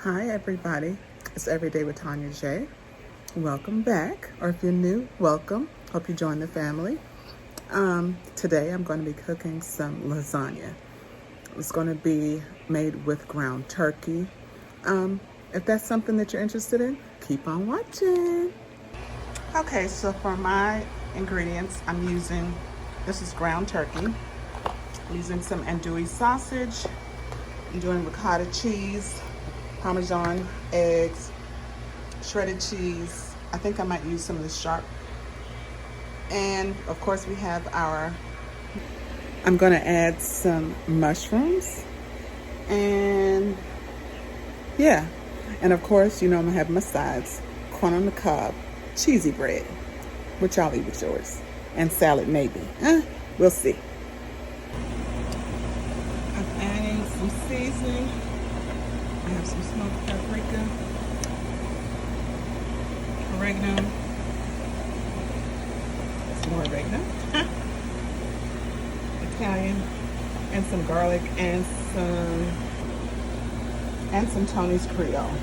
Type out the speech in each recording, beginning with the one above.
Hi everybody, it's Everyday with Tanya J. Welcome back, or if you're new, welcome. Hope you join the family. Today I'm going to be cooking some lasagna. It's going to be made with ground turkey. If that's something that you're interested in, keep on watching. Okay, so for my ingredients, this is ground turkey. I'm using some andouille sausage. I'm doing ricotta cheese, Parmesan eggs, shredded cheese. I think I might use some of the sharp. And of course we have I'm gonna add some mushrooms. And yeah. And of course, I'm gonna have my sides. Corn on the cob, cheesy bread, which I'll eat with yours. And salad maybe. We'll see. I'm adding some seasoning. I have some smoked paprika, oregano, some more oregano, Italian, and some garlic, and some Tony's Creole.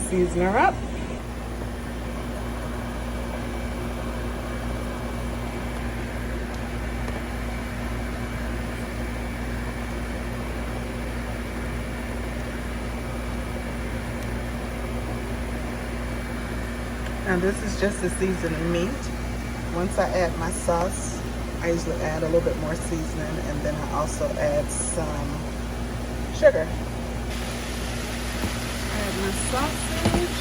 Season her up. Now this is just to season the meat. Once I add my sauce, I usually add a little bit more seasoning, and then I also add some sugar. Add my sausage.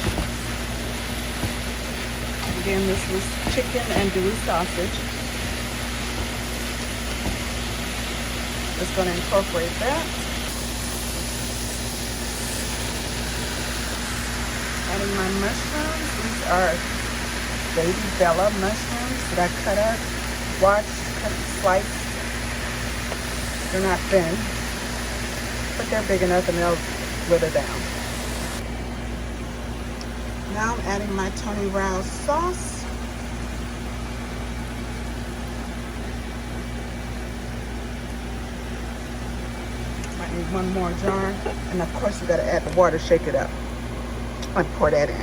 Again, this was chicken andouille sausage. Just going to incorporate that. Adding my mushrooms. These are baby Bella mushrooms that I cut up, washed, cut and sliced. They're not thin, but they're big enough and they'll wither down. Now I'm adding my Tony Rouse sauce. Might need one more jar. And of course you gotta add the water, shake it up. And pour that in.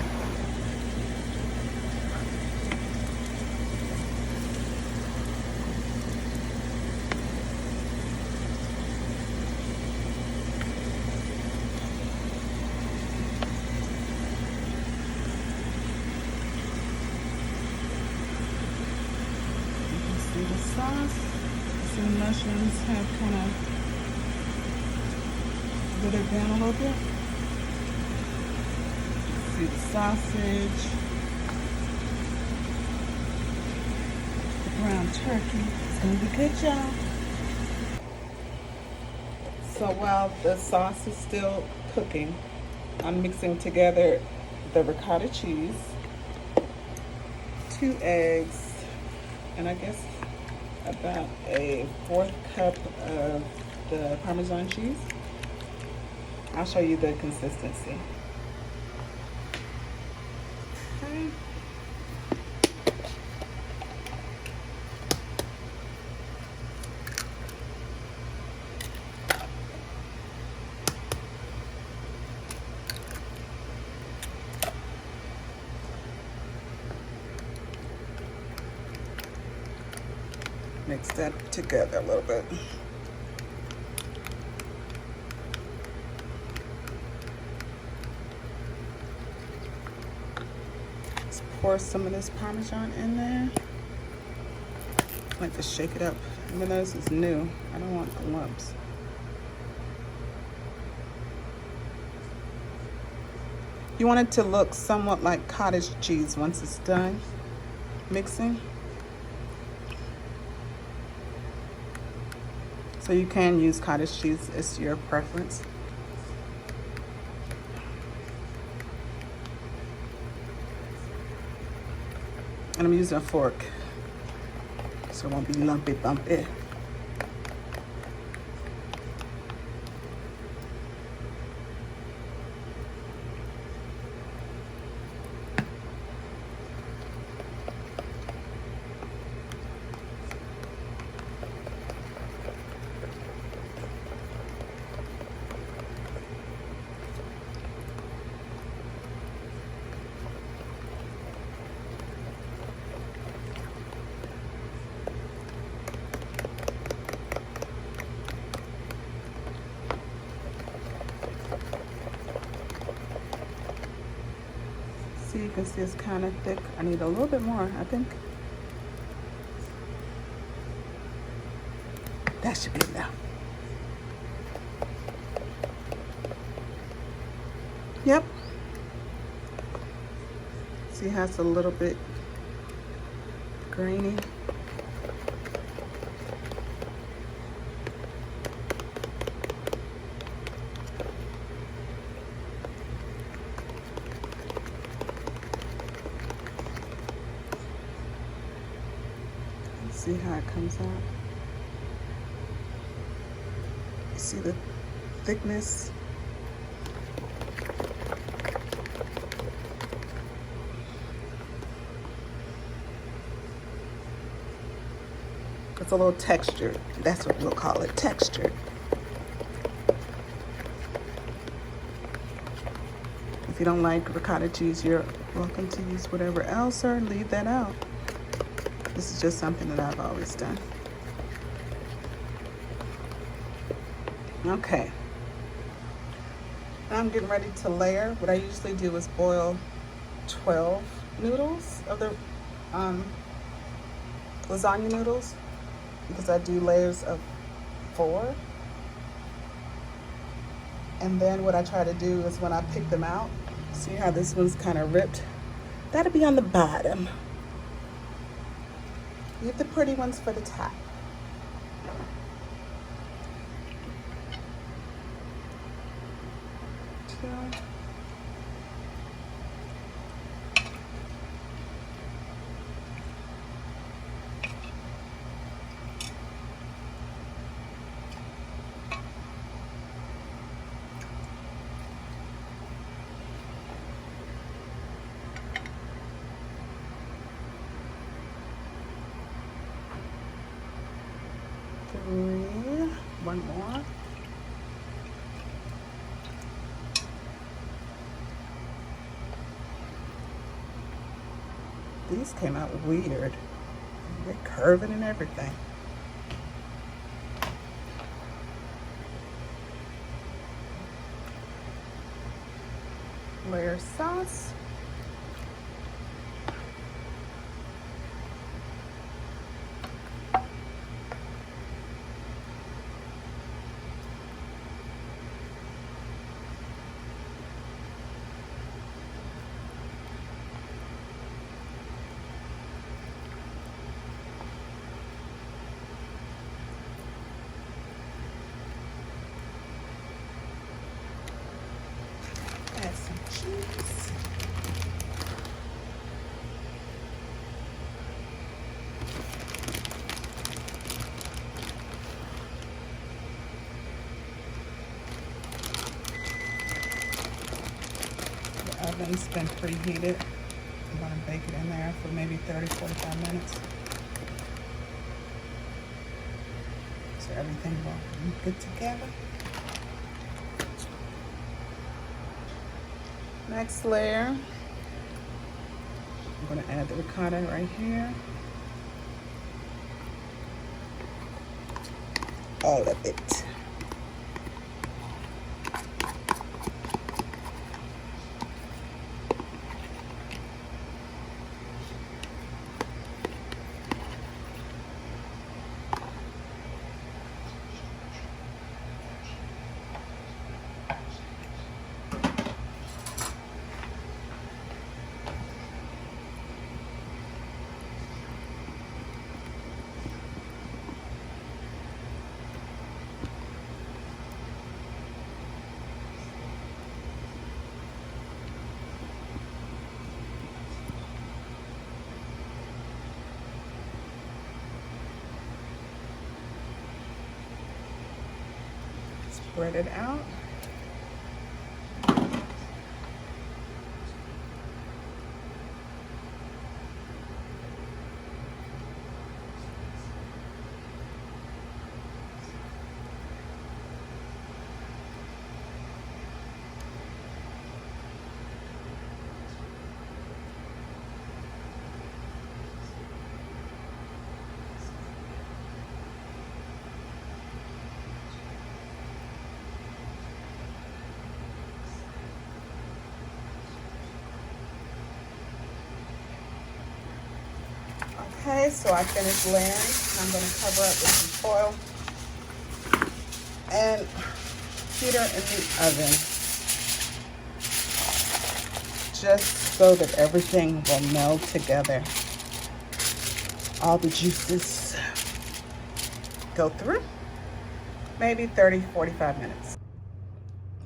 See the sauce. See the mushrooms have kind of withered down a little bit. See the sausage, the ground turkey. It's gonna be good, y'all. So while the sauce is still cooking, I'm mixing together the ricotta cheese, 2 eggs, and I guess about a 1/4 cup of the Parmesan cheese. I'll show you the consistency. Okay. Mix that together a little bit. Let's pour some of this Parmesan in there. I like to shake it up. Even though this is new, I don't want the lumps. You want it to look somewhat like cottage cheese once it's done mixing. So you can use cottage cheese, it's your preference. And I'm using a fork, so it won't be lumpy bumpy. See, you can see it's kind of thick. I need a little bit more, I think. That should be enough. Yep. See how it's a little bit grainy. See how it comes out. See the thickness? It's a little textured. That's what we'll call it, textured. If you don't like ricotta cheese, you're welcome to use whatever else or leave that out. This is just something that I've always done. Okay. Now I'm getting ready to layer. What I usually do is boil 12 noodles of the lasagna noodles, because I do layers of 4. And then what I try to do is when I pick them out, see how this one's kind of ripped? That'll be on the bottom. Leave the pretty ones for the top. One more. These came out weird. They're curving and everything. Layer sauce. Add some cheese. The oven's been preheated. I'm going to bake it in there for maybe 30-45 minutes. So everything will get together. Next layer, I'm going to add the ricotta right here. All of it. Spread it out. so I finished layering. I'm going to cover up with some foil and heat her in the oven just so that everything will meld together. All the juices go through. Maybe 30, 45 minutes.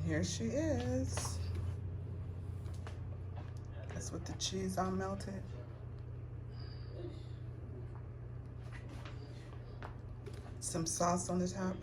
Here she is. That's with the cheese all melted. Some sauce on the top.